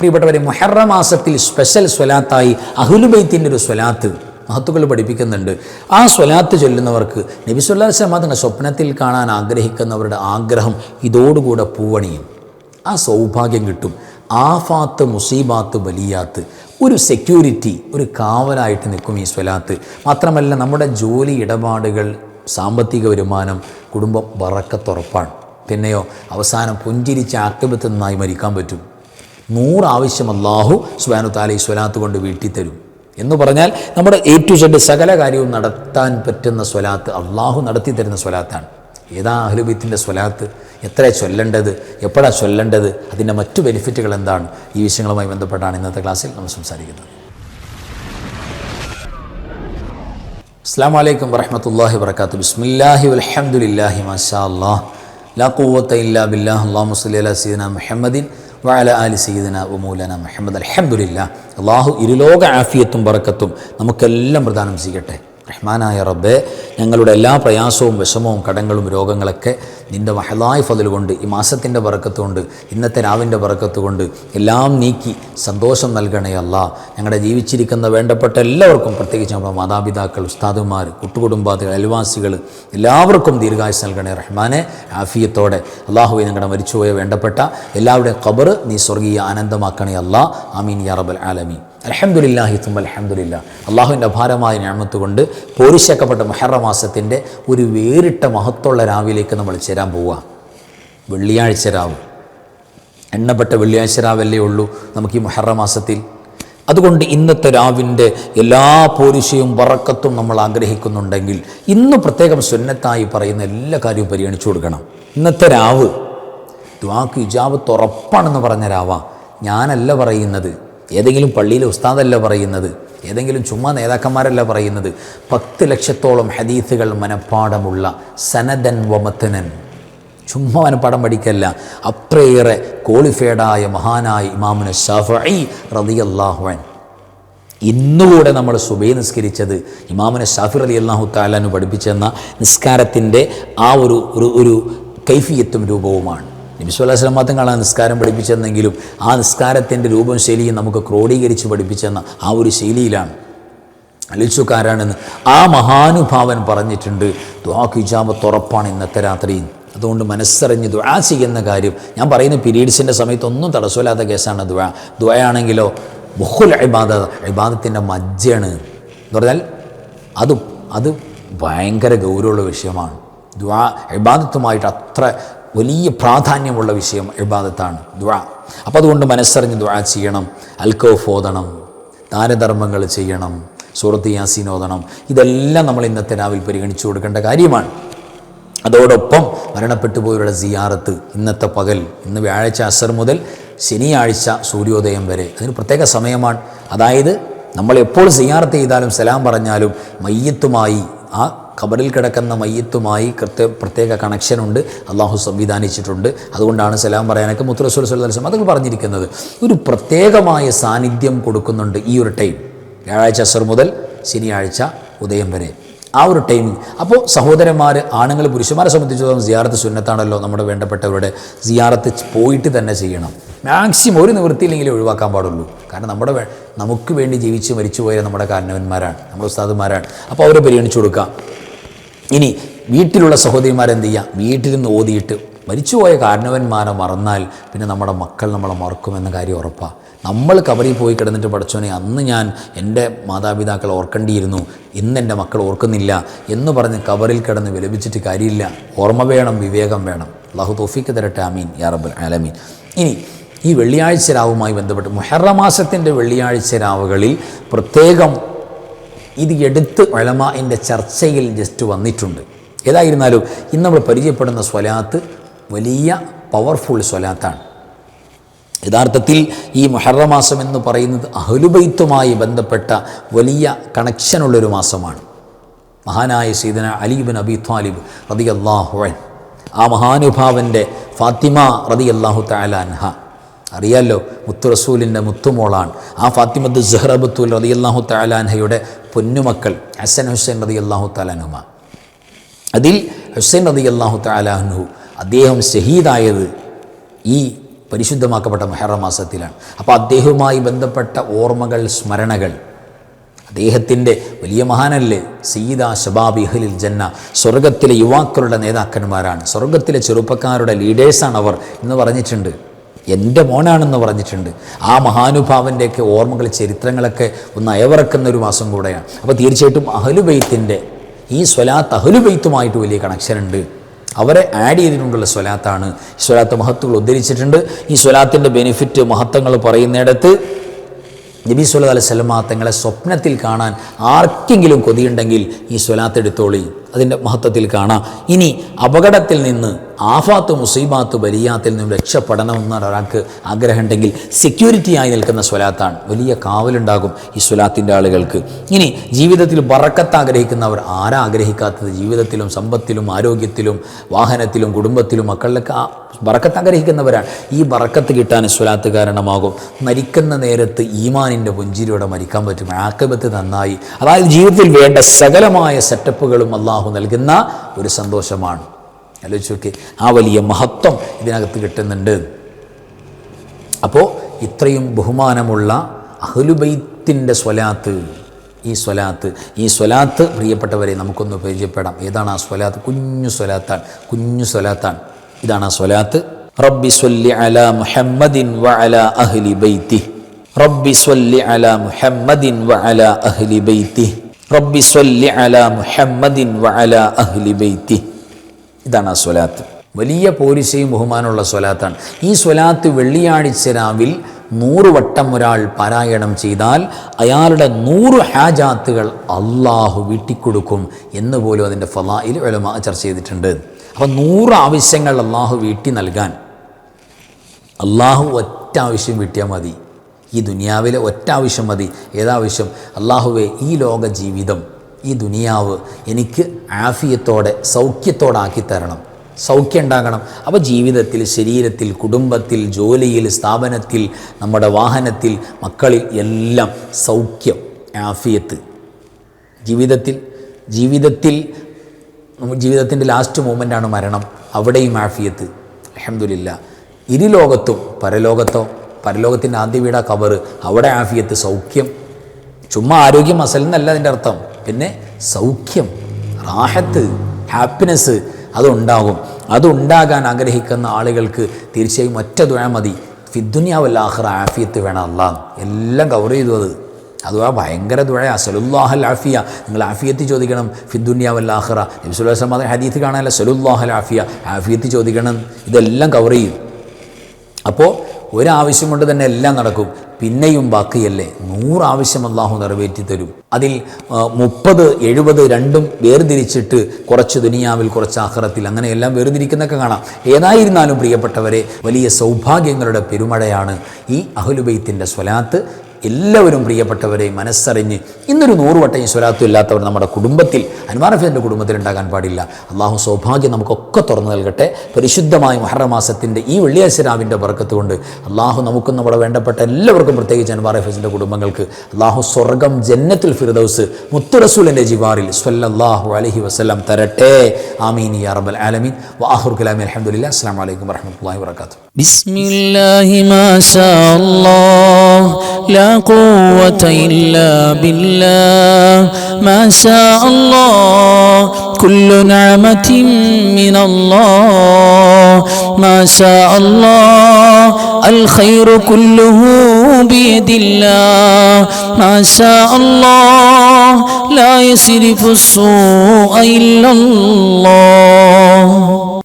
പ്രിയപ്പെട്ടവരെ, മുഹറം മാസത്തിൽ സ്പെഷ്യൽ സ്വലാത്തായി അഹ്ലുബൈത്തിൻ്റെ ഒരു സ്വലാത്ത് മഹത്തുക്കൾ പഠിപ്പിക്കുന്നുണ്ട്. ആ സ്വലാത്ത് ചൊല്ലുന്നവർക്ക് നബി സല്ലല്ലാഹു അലൈഹി വസല്ലം തങ്ങളുടെ സ്വപ്നത്തിൽ കാണാൻ ആഗ്രഹിക്കുന്നവരുടെ ആഗ്രഹം ഇതോടുകൂടെ പൂവണിയും. ആ സൗഭാഗ്യം കിട്ടും. ആഫാത്ത്, മുസീബാത്ത്, ബലിയാത്ത്, ഒരു സെക്യൂരിറ്റി, ഒരു കാവലായിട്ട് നിൽക്കും ഈ സ്വലാത്ത്. മാത്രമല്ല, നമ്മുടെ ജോലി, ഇടപാടുകൾ, സാമ്പത്തിക വരുമാനം, കുടുംബം ബറക്കത്തുറപ്പാണ്. പിന്നെയോ അവസാനം പുഞ്ചിരിച്ച് ആക്തിബത്ത് നന്നായി മരിക്കാൻ പറ്റും. 100 ആവശ്യം അല്ലാഹു സുബ്ഹാനഹു തആല ഈ സ്വലാത്ത് കൊണ്ട് വീട്ടി തരും എന്ന് പറഞ്ഞാൽ നമ്മുടെ A to Z സകല കാര്യവും നടത്താൻ പറ്റുന്ന സ്വലാത്ത് അല്ലാഹു നടത്തി തരുന്ന സ്വലാത്താണ്. ഏതാ അഹ്ലുബൈത്തിൻ്റെ സ്വലാത്ത്? എത്ര ചൊല്ലേണ്ടത്? എപ്പോഴാണ് ചൊല്ലേണ്ടത്? അതിൻ്റെ മറ്റു ബെനിഫിറ്റുകൾ എന്താണ്? ഈ വിഷയങ്ങളുമായി ബന്ധപ്പെട്ടാണ് ഇന്നത്തെ ക്ലാസ്സിൽ നമ്മൾ സംസാരിക്കുന്നത്. അസ്സലാമു അലൈക്കും വറഹ്മത്തുള്ളാഹി വബറകാതുഹു. ബിസ്മില്ലാഹി വൽഹംദുലില്ലാഹി മാഷാ അല്ലാഹ് ലാ ഖുവത ഇല്ലാ ബില്ലാഹ്. അല്ലാഹുമ്മ സ്വല്ലി അലാ സയ്യിദിനാ മുഹമ്മദിൻ വഅല ആലി സയ്യിദിനാ വമൗലാനാ മുഹമ്മദ്. അൽഹംദുലില്ലാഹ്. അല്ലാഹു ഇരുലോക ആഫിയത്തും ബറക്കത്തും നമുക്കെല്ലാം പ്രദാനം ചെയ്യട്ടെ. റഹ്മാനായ റബ്ബേ, ഞങ്ങളുടെ എല്ലാ പ്രയാസവും വിഷമവും കടങ്ങളും രോഗങ്ങളൊക്കെ നിൻ്റെ മഹലായ ഫضل കൊണ്ട്, ഈ മാസത്തിൻ്റെ ബറക്കത്ത് കൊണ്ട്, ഇന്നത്തെ രാവിൻ്റെ ബറക്കത്ത് കൊണ്ട് എല്ലാം നീക്കി സന്തോഷം നൽകണേ അല്ലാ. ഞങ്ങളുടെ ജീവിച്ചിരിക്കുന്ന വേണ്ടപ്പെട്ട എല്ലാവർക്കും, പ്രത്യേകിച്ച് നമ്മുടെ മാതാപിതാക്കൾ, ഉസ്താദുമാർ, കൂട്ടുകുടുംബാദികൾ, അയൽവാസികൾ എല്ലാവർക്കും ദീർഘായുസ് നൽകണേ റഹ്മാനെ. ആഫിയത്തോടെ അല്ലാഹുവേ, ഞങ്ങളുടെ മരിച്ചുപോയ വേണ്ടപ്പെട്ട എല്ലാവരുടെയും ഖബർ നീ സ്വർഗീയ ആനന്ദമാക്കണേ അല്ലാ. ആമീൻ യാ റബ്ബൽ ആലമീൻ. അൽഹംദുലില്ലാഹി തുമ്മ അൽഹംദുലില്ലാ. അള്ളാഹുവിൻ്റെ അപാരമായ നിഅമത്ത് കൊണ്ട് പോരിശക്കപ്പെട്ട മുഹറം മാസത്തിൻ്റെ ഒരു വേറിട്ട മഹത്വമുള്ള രാവിലേക്ക് നമ്മൾ ചേരാൻ പോവുക. വെള്ളിയാഴ്ച രാവ്, എണ്ണപ്പെട്ട വെള്ളിയാഴ്ച രാവല്ലേ ഉള്ളൂ നമുക്ക് ഈ മുഹറം മാസത്തിൽ. അതുകൊണ്ട് ഇന്നത്തെ രാവിൻ്റെ എല്ലാ പോരിശയും ബറക്കത്തും നമ്മൾ ആഗ്രഹിക്കുന്നുണ്ടെങ്കിൽ ഇന്ന് പ്രത്യേകം സുന്നത്തായി പറയുന്ന എല്ലാ കാര്യവും പരിഗണിച്ചു കൊടുക്കണം. ഇന്നത്തെ രാവ് ദുആക്ക് ഇജാബത്ത് ഉറപ്പാണെന്ന് പറഞ്ഞ രാവാ. ഞാനല്ല പറയുന്നത്, ഏതെങ്കിലും പള്ളിയിലെ ഉസ്താദല്ല പറയുന്നത്, ഏതെങ്കിലും ചുമ്മാ നേതാക്കന്മാരല്ല പറയുന്നത്. 10 ലക്ഷത്തോളം ഹദീസുകൾ മനഃപ്പാടമുള്ള സനദൻ വമത്തനൻ, ചുമ്മാ മനഃപ്പാടം പഠിക്കല്ല, അത്രയേറെ ക്വാളിഫൈഡായ മഹാനായ ഇമാമുന ശാഫഈ റളിയല്ലാഹു അൻഹു. ഇന്നുകൂടെ നമ്മൾ സുബഹി നിസ്കരിച്ചത് ഇമാമുന ശാഫി റളിയല്ലാഹു തആല അൻഹു പഠിപ്പിച്ചെന്ന നിസ്കാരത്തിൻ്റെ ആ ഒരു കൈഫിയത്തും രൂപവുമാണ്. നബി സല്ലല്ലാഹു അലൈഹി വസല്ലം തങ്ങളാണ് നിസ്കാരം പഠിപ്പിച്ചെന്നെങ്കിലും ആ നിസ്കാരത്തിൻ്റെ രൂപം ശൈലിയും നമുക്ക് ക്രോഡീകരിച്ച് പഠിപ്പിച്ചെന്ന ആ ഒരു ശൈലിയിലാണ്. അലിച്ചുകാരാണെന്ന് ആ മഹാനുഭാവൻ പറഞ്ഞിട്ടുണ്ട്. ദുആക്ക് ഇജാബത്ത് ഉറപ്പാണ് ഇന്നത്തെ രാത്രി. അതുകൊണ്ട് മനസ്സറിഞ്ഞ് ദുആ ചെയ്യുന്ന കാര്യം, ഞാൻ പറയുന്ന പീരീഡ്സിൻ്റെ സമയത്തൊന്നും തടസ്സമില്ലാത്ത കേസാണ് ദുആ. ദുആയാണെങ്കിലോ മുഖുൽ ഇബാദത്തിൻ്റെ മജ്ജയാണ് എന്ന് പറഞ്ഞാൽ അത് ഭയങ്കര ഗൗരവമുള്ള വിഷയമാണ്. ദുആ ഇബാദത്തുമായിട്ട് അത്ര വലിയ പ്രാധാന്യമുള്ള വിഷയം ഇബാദത്താണ് ദുആ. അപ്പോൾ അതുകൊണ്ട് മനസ്സറിഞ്ഞ് ദുആ ചെയ്യണം. അൽക്കൗഫ് ഓതണം, ദാനധർമ്മങ്ങൾ ചെയ്യണം, സൂറത്ത് യാസീൻ ഓതണം. ഇതെല്ലാം നമ്മൾ ഇന്നത്തെ രാവിലെ പരിഗണിച്ചു കൊടുക്കേണ്ട കാര്യമാണ്. അതോടൊപ്പം മരണപ്പെട്ടു പോയവരുടെ സിയാറത്ത് ഇന്നത്തെ പകൽ, ഇന്ന് വ്യാഴാഴ്ച അസർ മുതൽ ശനിയാഴ്ച സൂര്യോദയം വരെ അതിന് പ്രത്യേക സമയമാണ്. അതായത് നമ്മൾ എപ്പോൾ സിയാറത്ത് ചെയ്താലും സലാം പറഞ്ഞാലും മയ്യത്തുമായി, ആ ഖബറിൽ കിടക്കുന്ന മയ്യത്തുമായി പ്രത്യേക കണക്ഷനുണ്ട്, അള്ളാഹു സംവിധാനിച്ചിട്ടുണ്ട്. അതുകൊണ്ടാണ് സലാം പറയാനൊക്കെ മുത്ത് റസൂൽ സല്ലല്ലാഹു അലൈഹി വസല്ലം അതൊക്കെ പറഞ്ഞിരിക്കുന്നത്. ഒരു പ്രത്യേകമായ സാന്നിധ്യം കൊടുക്കുന്നുണ്ട് ഈ ഒരു ടൈം, വ്യാഴാഴ്ച അസർ മുതൽ ശനിയാഴ്ച ഉദയം വരെ, ആ ഒരു ടൈമിങ്. അപ്പോൾ സഹോദരന്മാർ, ആണുങ്ങൾ, പുരുഷന്മാരെ സംബന്ധിച്ചിടത്തോളം സിയാറത്ത് സുന്നത്താണല്ലോ. നമ്മുടെ വേണ്ടപ്പെട്ടവരുടെ സിയാറത്ത് പോയിട്ട് തന്നെ ചെയ്യണം. മാക്സിമം ഒരു നിവൃത്തിയില്ലെങ്കിലും ഒഴിവാക്കാൻ പാടുള്ളൂ. കാരണം നമുക്ക് വേണ്ടി ജീവിച്ച് മരിച്ചു പോയ നമ്മുടെ കാരണവന്മാരാണ്, നമ്മുടെ ഉസ്താദുമാരാണ്. അപ്പോൾ അവരെ പരിഗണിച്ചു കൊടുക്കാം. ഇനി വീട്ടിലുള്ള സഹോദരിമാരെന്ത് ചെയ്യുക? വീട്ടിൽ നിന്ന് ഓതിയിട്ട് മരിച്ചുപോയ കാരണവന്മാരെ മറന്നാൽ പിന്നെ നമ്മുടെ മക്കൾ നമ്മളെ മറക്കുമെന്ന കാര്യം ഉറപ്പാണ്. നമ്മൾ കബറിൽ പോയി കിടന്നിട്ട് പഠിച്ചോനെ അന്ന് ഞാൻ എൻ്റെ മാതാപിതാക്കൾ ഓർക്കേണ്ടിയിരുന്നു, ഇന്ന് എൻ്റെ മക്കൾ ഓർക്കുന്നില്ല എന്ന് പറഞ്ഞ് കബറിൽ കിടന്ന് വിലപിച്ചിട്ട് കാര്യമില്ല. ഓർമ്മ വേണം, വിവേകം വേണം. അല്ലാഹു തൗഫീഖ് തരട്ടെ. ആമീൻ യാ റബ്ബൽ ആലമീൻ. ഇനി ഈ വെള്ളിയാഴ്ച രാവുമായി ബന്ധപ്പെട്ട് മുഹറം മാസത്തിൻ്റെ വെള്ളിയാഴ്ച രാവുകളിൽ പ്രത്യേകം ഇത് എടുത്ത് ഉലമാഇൻ്റെ ചർച്ചയിൽ ജസ്റ്റ് വന്നിട്ടുണ്ട്. ഏതായിരുന്നാലും ഇന്ന് നമ്മൾ പരിചയപ്പെടുന്ന സ്വലാത്ത് വലിയ പവർഫുൾ സ്വലാത്താണ്. യഥാർത്ഥത്തിൽ ഈ മുഹറം മാസം എന്ന് പറയുന്നത് അഹ്ലുബൈത്തുമായി ബന്ധപ്പെട്ട വലിയ കണക്ഷനുള്ളൊരു മാസമാണ്. മഹാനായ സയ്യിദന അലി ഇബ്നു അബീ ത്വാലിബ് റളിയല്ലാഹു അൻഹു, ആ മഹാനുഭാവൻ്റെ ഫാത്തിമ റളിയല്ലാഹു തആല അൻഹ, അറിയാലോ, മുത്തു റസൂലിൻ്റെ മുത്തുമോളാണ്. ആ ഫാത്തിമത്ത് സുഹ്റബത്തുൽ റളിയല്ലാഹു തആല അൻഹയുടെ പൊന്നുമക്കൾ ഹസൻ ഹുസൈൻ റളിയല്ലാഹു തആല അൻഹുമ. അതിൽ ഹുസൈൻ റളിയല്ലാഹു തആല അൻഹു അദ്ദേഹം ഷഹീദായത് ഈ പരിശുദ്ധമാക്കപ്പെട്ട മുഹറം മാസത്തിലാണ്. അപ്പോൾ അദ്ദേഹവുമായി ബന്ധപ്പെട്ട ഓർമ്മകൾ, സ്മരണകൾ, അദ്ദേഹത്തിൻ്റെ വലിയ മഹാനല്ലേ, സയ്യിദ ശബാബി അഹ്ലിൽ ജന്ന, സ്വർഗത്തിലെ യുവാക്കളുടെ നേതാക്കന്മാരാണ്, സ്വർഗത്തിലെ ചെറുപ്പക്കാരുടെ ലീഡേഴ്സാണ് അവർ എന്ന് പറഞ്ഞിട്ടുണ്ട്. എൻ്റെ മോനാണെന്ന് പറഞ്ഞിട്ടുണ്ട്. ആ മഹാനുഭാവൻ്റെയൊക്കെ ഓർമ്മകൾ, ചരിത്രങ്ങളൊക്കെ ഒന്ന് അയവിറക്കുന്ന ഒരു മാസം കൂടെയാണ്. അപ്പോൾ തീർച്ചയായിട്ടും അഹ്ലുബൈത്തിൻ്റെ ഈ സ്വലാത്ത് അഹ്ലുബൈത്തുമായിട്ട് വലിയ കണക്ഷൻ ഉണ്ട്. അവരെ ആഡ് ചെയ്തിട്ടുള്ള സ്വലാത്താണ്. ഈ സ്വലാത്ത് മഹത്തുകൾ ഉദ്ധരിച്ചിട്ടുണ്ട്. ഈ സ്വലാത്തിൻ്റെ ബെനിഫിറ്റ്, മഹത്വങ്ങൾ പറയുന്നിടത്ത് നബി സല്ലല്ലാഹു അലൈഹി വസല്ലമ തങ്ങളെ സ്വപ്നത്തിൽ കാണാൻ ആർക്കെങ്കിലും കൊതിയുണ്ടെങ്കിൽ ഈ സ്വലാത്ത് എടുത്തോളി, അതിൻ്റെ മഹത്വത്തിൽ കാണാം. ഇനി അപകടത്തിൽ നിന്ന്, ആഫാത്ത്, മുസീബാത്ത്, ബലിയാത്തിൽ നിന്നും രക്ഷപ്പെടണമെന്ന് ഒരാൾക്ക് ആഗ്രഹമുണ്ടെങ്കിൽ സെക്യൂരിറ്റിയായി നിൽക്കുന്ന സ്വലാത്താണ്. വലിയ കാവലുണ്ടാകും ഈ സ്വലാത്തിൻ്റെ ആളുകൾക്ക്. ഇനി ജീവിതത്തിൽ ബറക്കത്ത് ആഗ്രഹിക്കുന്നവർ, ആരാ ആഗ്രഹിക്കാത്തത്? ജീവിതത്തിലും സമ്പത്തിലും ആരോഗ്യത്തിലും വാഹനത്തിലും കുടുംബത്തിലും മക്കളിലൊക്കെ ബറക്കത്ത് ആഗ്രഹിക്കുന്നവരാണ്. ഈ ബറക്കത്ത് കിട്ടാൻ സ്വലാത്ത് കാരണമാകും. മരിക്കുന്ന നേരത്ത് ഈമാനിൻ്റെ പുഞ്ചിരിയോടെ മരിക്കാൻ പറ്റും. ആഖിബത്ത് നന്നായി, അതായത് ജീവിതത്തിൽ വേണ്ട സകലമായ സെറ്റപ്പുകളും അള്ളാഹു നൽകുന്ന ഒരു സന്തോഷമാണ്. ആലോചിച്ച് നോക്കി, ആ വലിയ മഹത്വം ഇതിനകത്ത് കിട്ടുന്നുണ്ട്. അപ്പോൾ ഇത്രയും ബഹുമാനമുള്ള അഹ്ലുബൈത്തിൻ്റെ സ്വലാത്ത്, ഈ സ്വലാത്ത് പ്രിയപ്പെട്ടവരെ നമുക്കൊന്ന് പരിചയപ്പെടാം. ഏതാണ് ആ സ്വലാത്ത്? കുഞ്ഞു സ്വലാത്താണ്. ഇതാണ് ആ സ്വലാത്ത്. റബ്ബി സ്വല്ലി അലാ മുഹമ്മദിൻ വഅലാ അഹ്ലി ബൈത്തി, റബ്ബി സ്വല്ലി അലാ മുഹമ്മദിൻ വഅലാ അഹ്ലി ബൈത്തി, റബ്ബി സ്വല്ലി അലാ മുഹമ്മദിൻ വഅലാ അഹ്ലി ബൈത്തി. ഇതാണ് ആ സ്വലാത്ത്. വലിയ പോരിശയും ബഹുമാനമുള്ള സ്വലാത്താണ്. ഈ സ്വലാത്ത് വെള്ളിയാഴ്ച രാവിൽ 100 വട്ടം ഒരാൾ പാരായണം ചെയ്താൽ അയാളുടെ 100 ഹാജാത്തുകൾ അള്ളാഹു വീട്ടിക്കൊടുക്കും എന്ന് പോലും അതിൻ്റെ ഫളായിൽ ഉലമാ ചർച്ച ചെയ്തിട്ടുണ്ട്. അപ്പോൾ 100 ആവശ്യങ്ങൾ അള്ളാഹു വീട്ടി നൽകാൻ, അള്ളാഹു ഒറ്റ ആവശ്യം വീട്ടിയാൽ മതി. ഈ ദുനിയാവിലെ ഒറ്റ ആവശ്യം മതി. ഏതാവശ്യം? അള്ളാഹുവേ, ഈ ലോക ജീവിതം, ഈ ദുനിയാവ് എനിക്ക് ആഫിയത്തോടെ സൗഖ്യത്തോടെ ആക്കി തരണം, സൗഖ്യം ഉണ്ടാകണം. അപ്പോൾ ജീവിതത്തിൽ, ശരീരത്തിൽ, കുടുംബത്തിൽ, ജോലിയിൽ, സ്ഥാപനത്തിൽ, നമ്മുടെ വാഹനത്തിൽ, മക്കളിൽ എല്ലാം സൗഖ്യം, ആഫിയത്ത്. ജീവിതത്തിൻ്റെ ലാസ്റ്റ് മൂമെൻ്റാണ് മരണം. അവിടെയും ആഫിയത്ത്. അൽഹംദുലില്ലാ. ഇരുലോകത്തും, പരലോകത്തിൻ്റെ ആദ്യ വീടാ ഖബറ്, അവിടെ ആഫിയത്ത്, സൗഖ്യം. ചുമ്മാ ആരോഗ്യം അസലെന്നല്ല അതിൻ്റെ അർത്ഥം. പിന്നെ സൗഖ്യം, റാഹത്ത്, ഹാപ്പിനെസ് അതുണ്ടാകും. അതുണ്ടാകാൻ ആഗ്രഹിക്കുന്ന ആളുകൾക്ക് തീർച്ചയായും ഒറ്റ ദുആ മതി. ഫിദ്ദുനിയ വൽ ആഖിറ, ആഫിയത്ത് വേണം അല്ലാഹ്. എല്ലാം കവർ ചെയ്തു. അതുവാ ഭയങ്കര ദുആ. സലുല്ലാഹൽ ആഫിയ, നിങ്ങൾ ആഫിയത്ത് ചോദിക്കണം. ഫിദ്ദുനിയ വൽ ആഖിറ, നബി സല്ലല്ലാഹു അലൈഹി വസല്ലം ഹദീസ് കാണാനല്ല, സലുല്ലാഹൽ ആഫിയ, ആഫിയത്ത് ചോദിക്കണം. ഇതെല്ലാം കവർ ചെയ്യും. അപ്പോൾ ഒരാവശ്യം കൊണ്ട് തന്നെ എല്ലാം നടക്കും. പിന്നെയും ബാക്കിയല്ലേ 100 ആവശ്യം അള്ളാഹു നിറവേറ്റി തരും. അതിൽ 30, 70 രണ്ടും വേർതിരിച്ചിട്ട് കുറച്ച് ദുനിയാവിൽ, കുറച്ച് ആഖിറത്തിൽ, അങ്ങനെയെല്ലാം വേർതിരിക്കുന്നൊക്കെ കാണാം. ഏതായിരുന്നാലും പ്രിയപ്പെട്ടവരെ, വലിയ സൗഭാഗ്യങ്ങളുടെ പെരുമഴയാണ് ഈ അഹ്ലുബൈത്തിൻ്റെ സ്വലാത്ത്. എല്ലാവരും പ്രിയപ്പെട്ടവരെ മനസ്സറിഞ്ഞ് ഇന്നൊരു 100 വട്ടം ഈ സ്വലാത്തും ഇല്ലാത്തവർ നമ്മുടെ കുടുംബത്തിൽ, അൻവാർ ഹഫീദിൻ്റെ കുടുംബത്തിൽ ഉണ്ടാകാൻ പാടില്ല. അള്ളാഹു സൗഭാഗ്യം നമുക്കൊക്കെ തുറന്നു നൽകട്ടെ. പരിശുദ്ധമായ മുഹറം മാസത്തിൻ്റെ ഈ വെള്ളിയാഴ്ച രാവിൻ്റെ ബർക്കത്ത് കൊണ്ട് അള്ളാഹു നമുക്കും നമ്മുടെ വേണ്ടപ്പെട്ട എല്ലാവർക്കും, പ്രത്യേകിച്ച് അൻവാർ ഹഫീദിൻ്റെ കുടുംബങ്ങൾക്ക് അള്ളാഹു സ്വർഗം, ജന്നത്തുൽ ഫിർദൗസ്, മുത്തു റസൂലിൻ്റെ ജിവാറിൽ സ്വല്ലല്ലാഹു അലൈഹി വസല്ലം തരട്ടെ. ആമീൻ യാ റബ്ബൽ ആലമീൻ. വആഖിറു കലാമി അൽഹംദുലില്ലാഹി. അസ്സലാമു അലൈക്കും വറഹ്മത്തുള്ളാഹി വബറകാതുഹു. ബിസ്മില്ലാഹി മാ ശാ അല്ലാഹ് ലാ قوة إلا بالله ما شاء الله كل نعمة من الله ما شاء الله الخير كله بيد الله ما شاء الله لا يصرف السوء إلا الله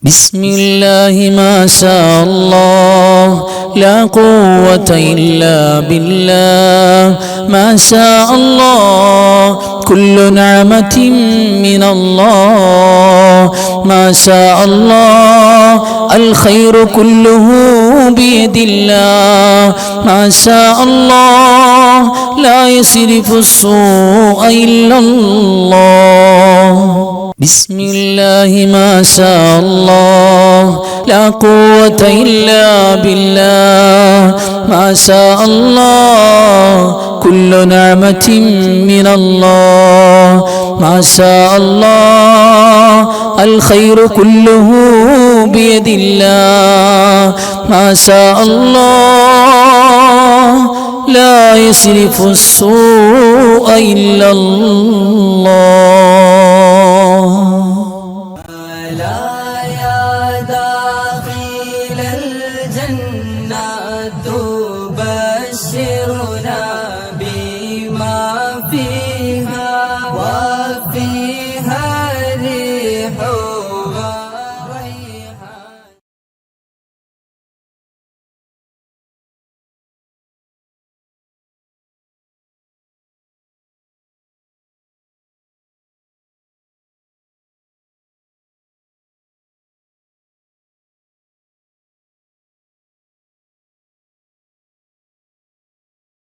بسم الله ما شاء الله لا قوة إلا بالله ما شاء الله كل نعمة من الله ما شاء الله الخير كله بيد الله ما شاء الله لا يصرف السوء إلا الله بسم الله ما شاء الله لا قوة إلا بالله ما شاء الله كل نعمة من الله ما شاء الله الخير كله بيد الله ما شاء الله لا يصرف السوء إلا الله لا يا داخل الجنة